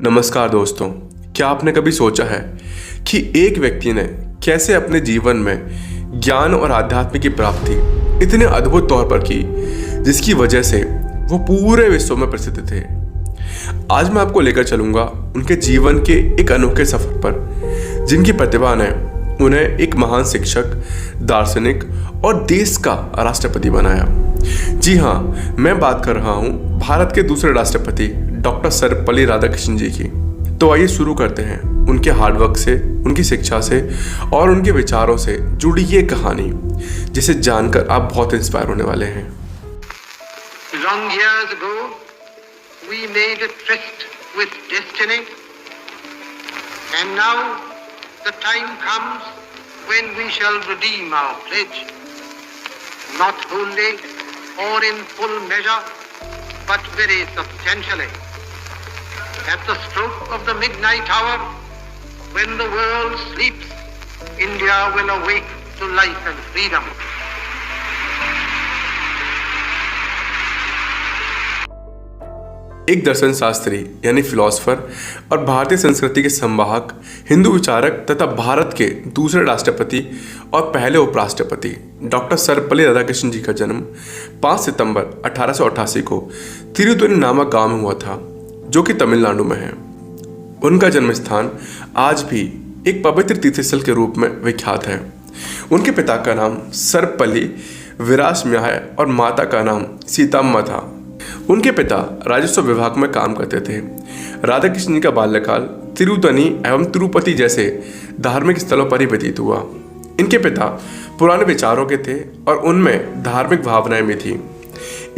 नमस्कार दोस्तों, क्या आपने कभी सोचा है कि एक व्यक्ति ने कैसे अपने जीवन में ज्ञान और आध्यात्म की प्राप्ति इतने अद्भुत तौर पर की जिसकी वजह से वो पूरे विश्व में प्रसिद्ध थे। आज मैं आपको लेकर चलूंगा उनके जीवन के एक अनोखे सफर पर, जिनकी प्रतिभा ने उन्हें एक महान शिक्षक, दार्शनिक और देश का राष्ट्रपति बनाया। जी हाँ, मैं बात कर रहा हूँ भारत के दूसरे राष्ट्रपति डॉक्टर सर्वपल्ली राधाकृष्णन जी की। तो आइए शुरू करते हैं उनके हार्डवर्क से, उनकी शिक्षा से और उनके विचारों से जुड़ी ये कहानी, जिसे जानकर आप बहुत इंस्पायर होने वाले हैं। Long years ago, we made a tryst with destiny, and now the time comes when we shall redeem our pledge, not wholly or in full measure, but very substantially. At the stroke of the midnight hour, when the world sleeps, India will awake to life and freedom. एक दर्शन शास्त्री यानी philosopher और भारतीय संस्कृति के संवाहक, हिंदू विचारक तथा भारत के दूसरे राष्ट्रपति और पहले उपराष्ट्रपति डॉक्टर सर्वपल्ली राधाकृष्णन जी का जन्म 5 सितंबर 1888 को तिरुतनी नामक गांव में हुआ था, जो कि तमिलनाडु में है। उनका जन्म स्थान आज भी एक पवित्र तीर्थस्थल के रूप में विख्यात है। उनके पिता का नाम सर्वपल्ली वीरास्म्या है और माता का नाम सीताम्मा था। उनके पिता राजस्व विभाग में काम करते थे। राधाकृष्णन जी का बाल्यकाल तिरुतनी एवं तिरुपति जैसे धार्मिक स्थलों पर ही व्यतीत हुआ। इनके पिता पुराने विचारों के थे और उनमें धार्मिक भावनाएं भी थी।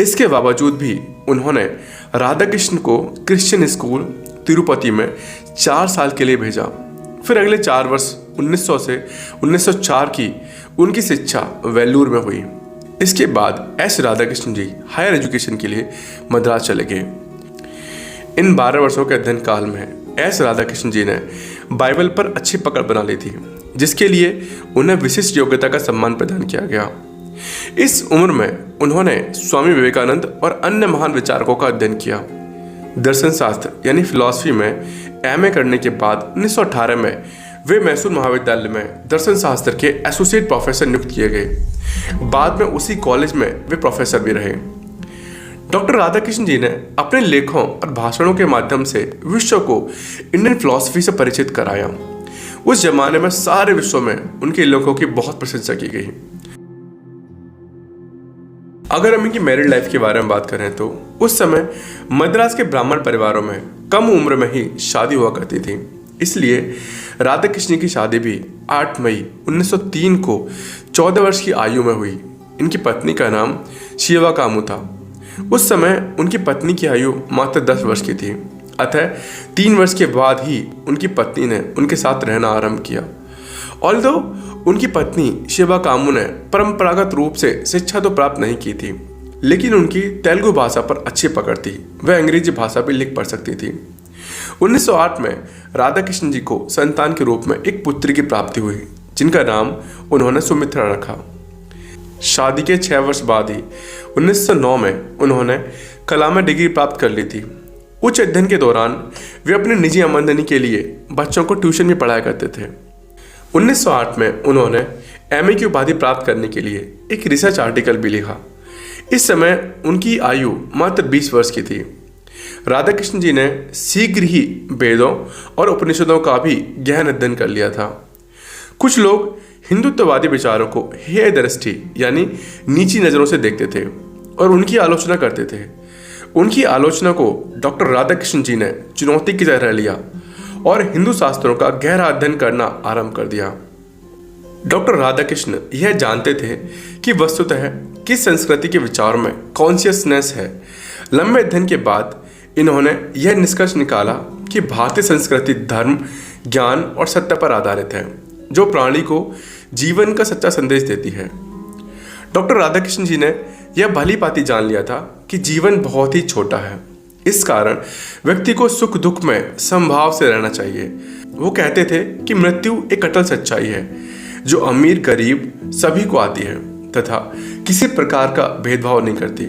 इसके बावजूद भी उन्होंने राधाकृष्ण को क्रिश्चियन स्कूल तिरुपति में 4 साल के लिए भेजा। फिर अगले 4 वर्ष 1900 से 1904 की उनकी शिक्षा वेल्लूर में हुई। इसके बाद एस राधाकृष्णन जी हायर एजुकेशन के लिए मद्रास चले गए। इन 12 वर्षों के अध्ययन काल में एस राधाकृष्णन जी ने बाइबल पर अच्छी पकड़ बना ली थी, जिसके लिए उन्हें विशिष्ट योग्यता का सम्मान प्रदान किया गया। इस उम्र में उन्होंने स्वामी विवेकानंद और अन्य महान विचारकों का अध्ययन किया। दर्शन शास्त्र यानी फिलॉसफी में एमए करने के बाद 1918 में वे मैसूर महाविद्यालय में दर्शन शास्त्र के एसोसिएट प्रोफेसर नियुक्त किए गए। बाद में उसी कॉलेज में वे प्रोफेसर भी रहे। डॉक्टर राधाकृष्णन जी ने अपने लेखों और भाषणों के माध्यम से विश्व को इंडियन फिलॉसफी से परिचित कराया। उस जमाने में सारे विश्व में उनके लेखों की बहुत प्रशंसा की गई। अगर हम इनकी मैरिड लाइफ के बारे में बात करें तो उस समय मद्रास के ब्राह्मण परिवारों में कम उम्र में ही शादी हुआ करती थी। इसलिए राधाकृष्ण की शादी भी 8 मई 1903 को 14 वर्ष की आयु में हुई। इनकी पत्नी का नाम शिवा कामू था। उस समय उनकी पत्नी की आयु मात्र 10 वर्ष की थी, अतः 3 वर्ष के बाद ही उनकी पत्नी ने उनके साथ रहना आरंभ किया। ऑल्दो उनकी पत्नी शिवा कामू ने परंपरागत रूप से शिक्षा तो प्राप्त नहीं की थी, लेकिन उनकी तेलुगु भाषा पर अच्छी पकड़ थी। वह अंग्रेजी भाषा भी लिख पढ़ सकती थी। 1908 में राधाकृष्णन जी को संतान के रूप में एक पुत्री की प्राप्ति हुई, जिनका नाम उन्होंने सुमित्रा रखा। शादी के 6 वर्ष बाद ही 1909 में उन्होंने कला में डिग्री प्राप्त कर ली थी। उच्च अध्ययन के दौरान वे अपनी निजी आमदनी के लिए बच्चों को ट्यूशन भी पढ़ाया करते थे। 1908 में उन्होंने एमए की उपाधि प्राप्त करने के लिए एक रिसर्च आर्टिकल भी लिखा। इस समय उनकी आयु मात्र 20 वर्ष की थी। राधाकृष्णन जी ने शीघ्र ही वेदों और उपनिषदों का भी गहन अध्ययन कर लिया था। कुछ लोग हिंदुत्ववादी विचारों को हेय दृष्टि यानी नीची नज़रों से देखते थे और उनकी आलोचना करते थे। उनकी आलोचना को डॉक्टर राधाकृष्णन जी ने चुनौती की तरह लिया और हिंदू शास्त्रों का गहरा अध्ययन करना आरंभ कर दिया। डॉक्टर राधाकृष्ण यह जानते थे कि वस्तुतः किस संस्कृति के विचारों में कॉन्शियसनेस है। लंबे अध्ययन के बाद इन्होंने यह निष्कर्ष निकाला कि भारतीय संस्कृति धर्म, ज्ञान और सत्य पर आधारित है, जो प्राणी को जीवन का सच्चा संदेश देती है। डॉक्टर राधाकृष्णन जी ने यह भली भांति जान लिया था कि जीवन बहुत ही छोटा है। इस कारण व्यक्ति को सुख दुख में समभाव से रहना चाहिए। वो कहते थे कि मृत्यु एक अटल सच्चाई है, जो अमीर गरीब सभी को आती है तथा किसी प्रकार का भेदभाव नहीं करती।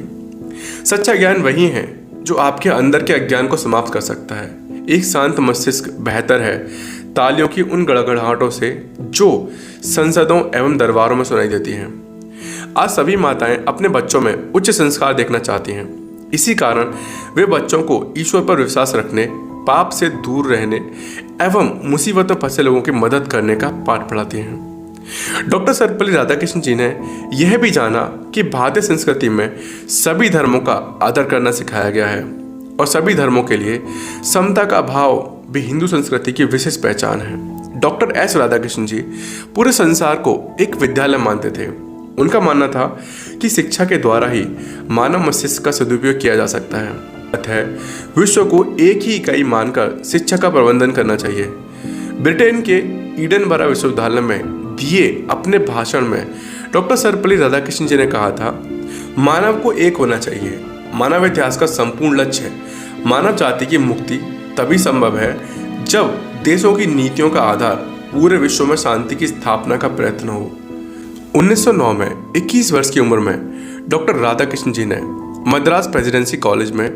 सच्चा ज्ञान वही है जो आपके अंदर के अज्ञान को समाप्त कर सकता है। एक शांत मस्तिष्क बेहतर है तालियों की उन गड़गड़ाहटों से जो संसदों एवं दरबारों में सुनाई देती हैं। आज सभी माताएं अपने बच्चों में उच्च संस्कार देखना चाहती हैं। इसी कारण वे बच्चों को ईश्वर पर विश्वास रखने, पाप से दूर रहने एवं मुसीबतों में फंसे लोगों की मदद करने का पाठ पढ़ाती हैं। डॉक्टर सर्वपल्ली राधाकृष्ण जी ने यह भी जाना कि भारतीय संस्कृति में सभी धर्मों का आदर करना सिखाया गया है और सभी धर्मों के लिए समता का भाव भी हिंदू संस्कृति की विशेष पहचान है। डॉक्टर एस राधाकृष्ण जी पूरे संसार को एक विद्यालय मानते थे। उनका मानना था कि शिक्षा के द्वारा ही मानव मस्तिष्क का सदुपयोग किया जा सकता है। अतः विश्व को एक ही इकाई मानकर शिक्षा का प्रबंधन करना चाहिए। ब्रिटेन के ईडनबरा विश्वविद्यालय में दिए अपने भाषण में डॉक्टर सर्वपल्ली राधाकृष्ण जी ने कहा था, मानव को एक होना चाहिए। मानव इतिहास का संपूर्ण लक्ष्य है। मानव जाति की मुक्ति तभी संभव है जब देशों की नीतियों का आधार पूरे विश्व में शांति की स्थापना का प्रयत्न हो। 1909 में 21 वर्ष की उम्र में डॉक्टर राधाकृष्ण जी ने मद्रास प्रेसिडेंसी कॉलेज में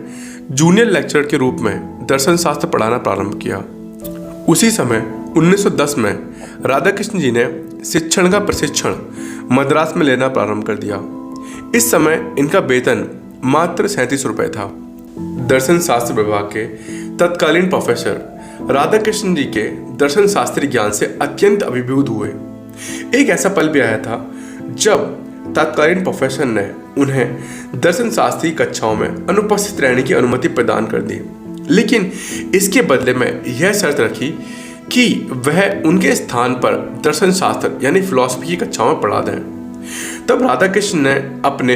जूनियर लेक्चरर के रूप में दर्शन शास्त्र पढ़ाना प्रारंभ किया। उसी समय 1910 में राधाकृष्ण जी ने शिक्षण का प्रशिक्षण मद्रास में लेना प्रारंभ कर दिया। इस समय इनका वेतन मात्र 37 रुपये था। दर्शन शास्त्र विभाग के तत्कालीन प्रोफेसर राधाकृष्ण जी के दर्शन शास्त्री ज्ञान से अत्यंत अभिभूत हुए। एक ऐसा पल भी आया था जब तत्कालीन प्रोफेसर ने उन्हें दर्शन शास्त्री कक्षाओं में अनुपस्थित रहने की अनुमति प्रदान कर दी, लेकिन इसके बदले में यह शर्त रखी कि वह उनके स्थान पर दर्शन शास्त्र यानी फिलॉसफी की कक्षाओं में पढ़ा दें। तब राधाकृष्ण ने अपने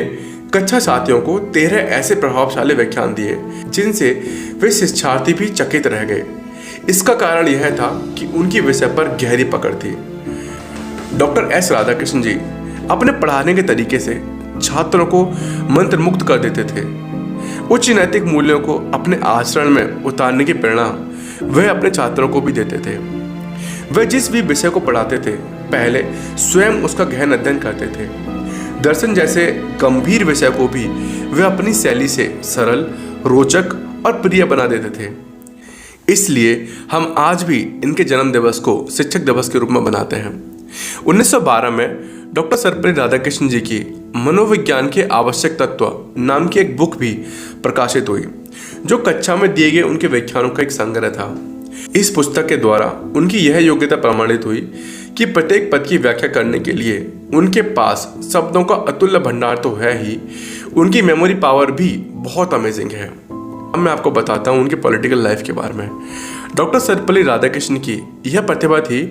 कक्षा साथियों को 13 ऐसे प्रभावशाली व्याख्यान दिए जिनसे वे शिक्षार्थी भी चकित रह गए। इसका कारण यह था कि उनकी विषय पर गहरी पकड़ थी। डॉक्टर एस राधाकृष्ण जी अपने पढ़ाने के तरीके से छात्रों को मंत्रमुग्ध कर देते थे। उच्च नैतिक मूल्यों को अपने आचरण में उतारने की प्रेरणा वह अपने छात्रों को भी देते थे। वह जिस भी विषय को पढ़ाते थे पहले स्वयं उसका गहन अध्ययन करते थे। दर्शन जैसे गंभीर विषय को भी वे अपनी शैली से सरल, रोचक और प्रिय बना देते थे। इसलिए हम आज भी इनके जन्म दिवस को शिक्षक दिवस के रूप में बनाते हैं। 1912 में डॉक्टर सर्वपल्ली राधाकृष्ण जी की मनोविज्ञान के आवश्यक तत्व नाम की एक बुक भी प्रकाशित हुई, जो कक्षा में दिए गए उनके व्याख्यानों का एक संग्रह था। इस पुस्तक के द्वारा उनकी यह योग्यता प्रमाणित हुई कि प्रत्येक पद की व्याख्या करने के लिए उनके पास शब्दों का अतुल्य भंडार तो है ही, उनकी मेमोरी पावर भी बहुत अमेजिंग है। अब मैं आपको बताता हूँ उनके पॉलिटिकल लाइफ के बारे में। डॉक्टर सर्वपल्ली राधाकृष्ण की यह प्रतिभा थी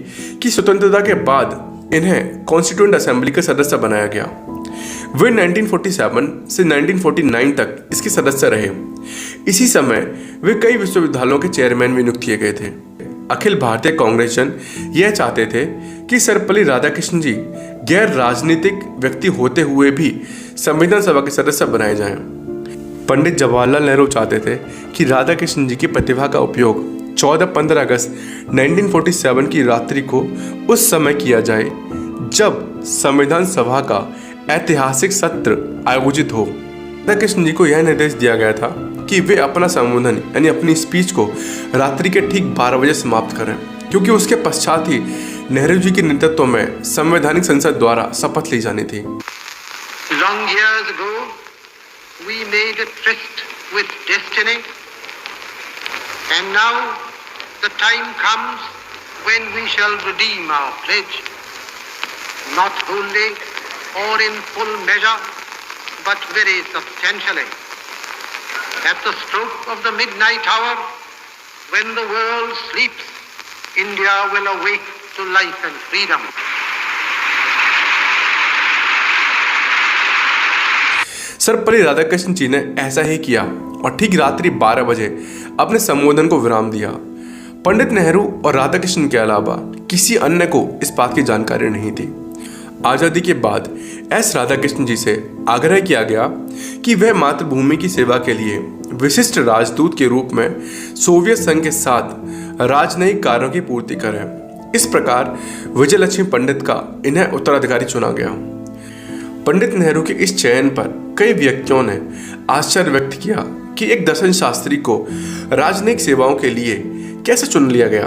कि स्वतंत्रता के बाद इन्हें कॉन्स्टिट्यूएंट असेंबली का सदस्य बनाया गया। वे 1947 से 1949 तक इसके सदस्य रहे। इसी समय वे कई विश्वविद्यालयों के चेयरमैन भी नियुक्त किए गए थे। अखिल भारतीय कांग्रेस जन यह चाहते थे कि सर्वपल्ली राधाकृष्ण जी गैर राजनीतिक व्यक्ति होते हुए भी संविधान सभा के सदस्य बनाए जाएं। पंडित जवाहरलाल नेहरू चाहते थे कि राधाकृष्ण जी की प्रतिभा का उपयोग 14-15 अगस्त 1947 की रात्रि को उस समय किया जाए जब संविधान सभा का ऐतिहासिक सत्र आयोजित हो। राधाकृष्ण जी को यह निर्देश दिया गया था कि वे अपना संबोधन यानी अपनी स्पीच को रात्रि के ठीक 12 बजे समाप्त करें, क्योंकि उसके पश्चात ही नेहरू जी के नेतृत्व में संवैधानिक संसद द्वारा शपथ ली जानी थी। Long years ago, we made a tryst with destiny, and now the time comes when we shall redeem our pledge, not wholly or in full measure, but very substantially. At the stroke of the midnight hour, when the world sleeps, India will awake to life and freedom. Sarvepalli Radhakrishna ji ने ऐसा ही किया और ठीक रात्रि 12 बजे अपने संबोधन को विराम दिया। पंडित नेहरू और राधाकृष्ण के अलावा किसी अन्य को इस बात की जानकारी नहीं थी। आज़ादी के बाद एस राधाकृष्ण जी से आग्रह किया गया कि वह मातृभूमि की सेवा के लिए विशिष्ट राजदूत के रूप में सोवियत संघ के साथ राजनयिक कार्यों की पूर्ति करें। इस प्रकार विजयलक्ष्मी पंडित का इन्हें उत्तराधिकारी चुना गया। पंडित नेहरू के इस चयन पर कई व्यक्तियों ने आश्चर्य व्यक्त किया कि एक दर्शन शास्त्री को राजनयिक सेवाओं के लिए कैसे चुन लिया गया।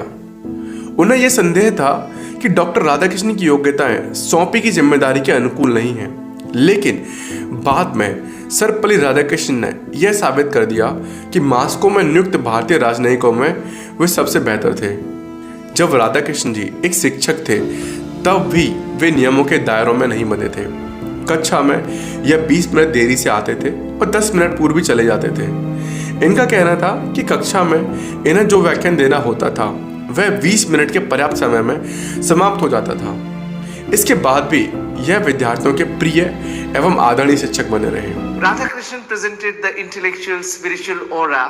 उन्हें यह संदेह था कि डॉक्टर राधाकृष्णन की योग्यताएं सौंपी की जिम्मेदारी के अनुकूल नहीं हैं, लेकिन बाद में सर्वपल्ली राधाकृष्णन ने यह साबित कर दिया कि मॉस्को में नियुक्त भारतीय राजनयिकों में वे सबसे बेहतर थे। जब राधाकृष्णन जी एक शिक्षक थे तब भी वे नियमों के दायरों में नहीं बंधे थे। कक्षा में यह 20 मिनट देरी से आते थे और 10 मिनट पूर्व भी चले जाते थे। इनका कहना था कि कक्षा में इन्हें जो व्याख्यान देना होता था वह 20 मिनट के पर्याप्त समय में समाप्त हो जाता था। इसके बाद भी यह विद्यार्थियों के प्रिय एवं आदरणीय शिक्षक बने रहे। Radhakrishnan presented the intellectual spiritual aura,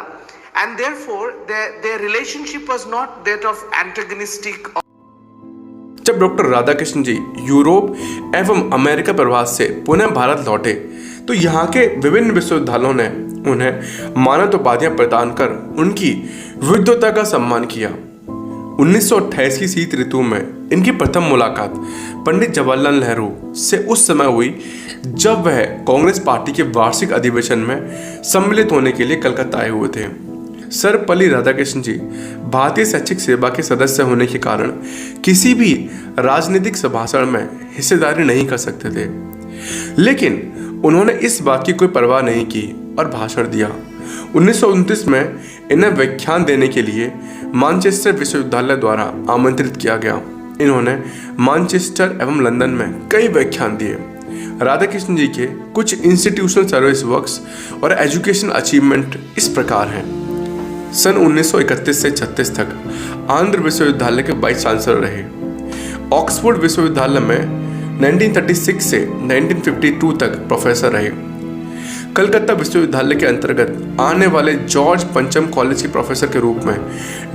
and therefore their relationship was not that of antagonistic. जब डॉक्टर राधाकृष्णन जी यूरोप एवं अमेरिका प्रवास से पुनः भारत लौटे तो यहाँ के विभिन्न विश्वविद्यालयों ने उन्हें मानद उपाधियां प्रदान कर उनकी विद्वता का सम्मान किया। 1928 की शीत ऋतु में इनकी प्रथम मुलाकात पंडित जवाहरलाल नेहरू से उस समय हुई जब वह कांग्रेस पार्टी के वार्षिक अधिवेशन में सम्मिलित होने के लिए कलकत्ता आए हुए थे। सर्वपल्ली राधाकृष्णन जी भारतीय शैक्षिक सेवा के सदस्य होने के कारण किसी भी राजनीतिक सभाषण में हिस्सेदारी नहीं कर सकते थे, लेकिन उन्होंने इस बात की कोई परवाह नहीं की और भाषण दिया। 1929 में इन्हें व्याख्यान देने के लिए मैनचेस्टर विश्वविद्यालय द्वारा आमंत्रित किया गया। इन्होंने मैनचेस्टर एवं लंदन में कई व्याख्यान दिए। राधाकृष्णन जी के कुछ इंस्टीट्यूशनल सर्विस वर्क्स और एजुकेशन अचीवमेंट इस प्रकार हैं। सन 1931 से 36 तक आंध्र विश्वविद्यालय के वाइस चांसलर रहे। ऑक्सफोर्ड विश्वविद्यालय में 1936 से 1952 तक प्रोफेसर रहे। कलकत्ता विश्वविद्यालय के अंतर्गत आने वाले जॉर्ज पंचम कॉलेज के प्रोफेसर के रूप में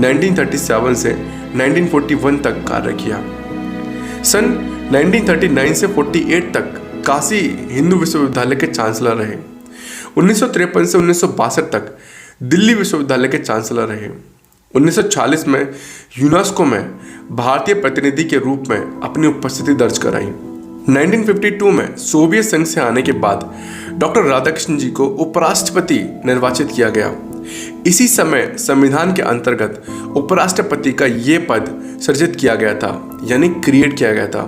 1937 से 1941 तक कार्य किया। सन 1939 से 48 तक काशी हिंदू विश्वविद्यालय के चांसलर रहे। 1953 से 1962 तक दिल्ली विश्वविद्यालय के चांसलर रहे। 1940 में यूनेस्को में भारतीय प्रतिनिधि के रूप में अपनी उपस्थिति दर्ज कराई। 1952 में सोवियत संघ से आने के बाद डॉक्टर राधाकृष्णन जी को उपराष्ट्रपति निर्वाचित किया गया। इसी समय संविधान के अंतर्गत उपराष्ट्रपति का ये पद सृजित किया गया था, यानी क्रिएट किया गया था।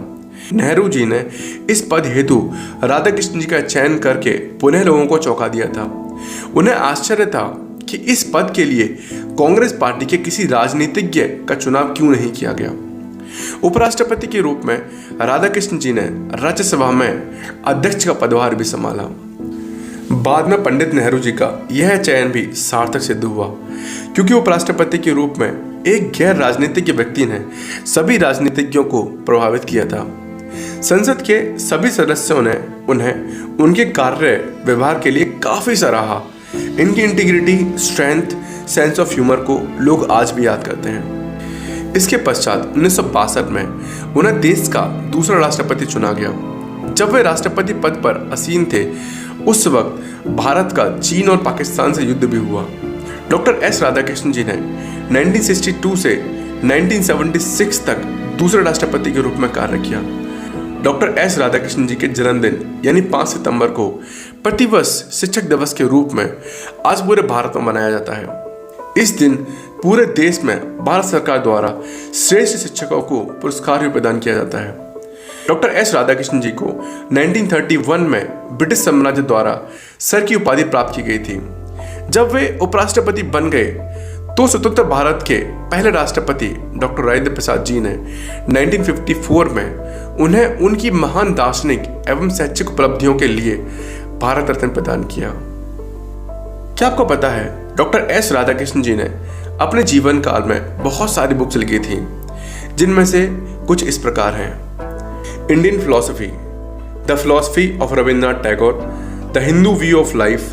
नेहरू जी ने इस पद हेतु राधाकृष्णन जी का चयन करके पुनः लोगों को चौंका दिया था। उन्हें आश्चर्य था कि इस पद के लिए कांग्रेस पार्टी के किसी राजनीतिज्ञ का चुनाव क्यों नहीं किया गया। उपराष्ट्रपति के रूप में राधाकृष्णन जी ने राज्यसभा में अध्यक्ष का पदभार भी संभाला। बाद में पंडित नेहरू जी का यह चयन भी सार्थक सिद्ध हुआ, क्योंकि उपराष्ट्रपति के रूप में एक गैर राजनीतिक व्यक्ति ने सभी राजनीतिज्ञों को प्रभावित किया था। संसद के सभी सदस्यों ने उन्हें उनके कार्य व्यवहार के लिए काफी सराहा। इनकी integrity, strength, sense of humour को लोग आज भी याद करते हैं। इसके पश्चात 1962 में उन्हें देश का दूसरा राष्ट्रपति चुना गया। जब वे राष्ट्रपति पद पर आसीन थे उस वक्त भारत का चीन और पाकिस्तान से युद्ध भी हुआ। डॉक्टर एस राधाकृष्णन जी ने 1962 से 1976 तक दूसरे राष्ट्रपति के रूप में कार्य किया। डॉक्टर एस राधाकृष्णन जी के जन्मदिन यानी 5 सितंबर को प्रतिवर्ष शिक्षक दिवस के रूप में आज पूरे भारत में मनाया जाता है। इस दिन पूरे देश में भारत सरकार द्वारा श्रेष्ठ शिक्षकों को पुरस्कार भी प्रदान किया जाता है। डॉक्टर एस राधाकृष्णन जी को 1931 में ब्रिटिश साम्राज्य द्वारा सर की उपाधि प्राप्त की गई थी। जब वे उपराष्ट्रपति बन गए तो स्वतंत्र भारत के पहले राष्ट्रपति डॉक्टर राजेंद्र प्रसाद जी ने 1954 में उन्हें उनकी महान दार्शनिक एवं शैक्षिक उपलब्धियों के लिए भारत रत्न प्रदान किया। क्या आपको पता है डॉक्टर एस राधाकृष्णन जी ने अपने जीवन काल में बहुत सारी बुक्स लिखी थी, जिनमें से कुछ इस प्रकार हैं। Indian philosophy, the philosophy of Rabindranath Tagore, the Hindu view of life,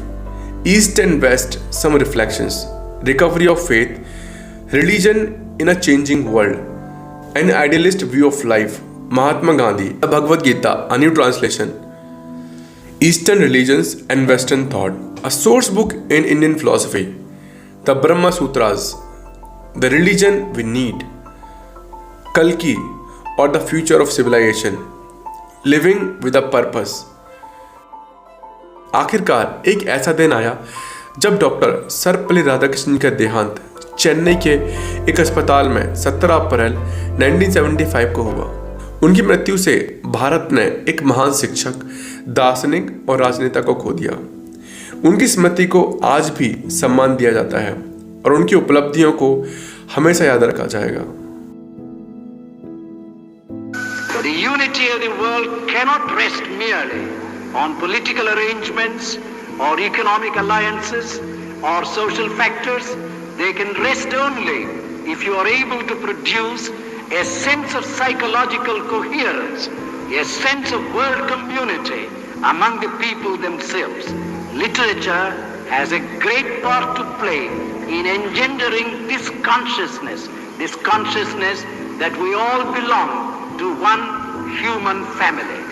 East and West, some reflections, recovery of faith, religion in a changing world, an idealist view of life, Mahatma Gandhi, the Bhagavad Gita, a new translation, eastern religions and western thought, a source book in Indian philosophy, the Brahma Sutras, the religion we need, Kalki or the future of civilization, living with a purpose। आखिरकार एक ऐसा दिन आया जब doctor Sarvepalli Radhakrishnan का देहांत चेन्नई के एक अस्पताल में 17 अप्रैल 1975 को हुआ। उनकी मृत्यु से भारत ने एक महान शिक्षक, दार्शनिक और राजनेता को खो दिया। उनकी स्मृति को आज भी सम्मान दिया जाता है और उनकी उपलब्धियों को हमेशा याद रखा जाएगा। The unity of the world cannot rest merely on political arrangements or economic alliances or social factors. They can rest only if you are able to produce a sense of psychological coherence, a sense of world community among the people themselves. Literature has a great part to play in engendering this consciousness that we all belong to one human family.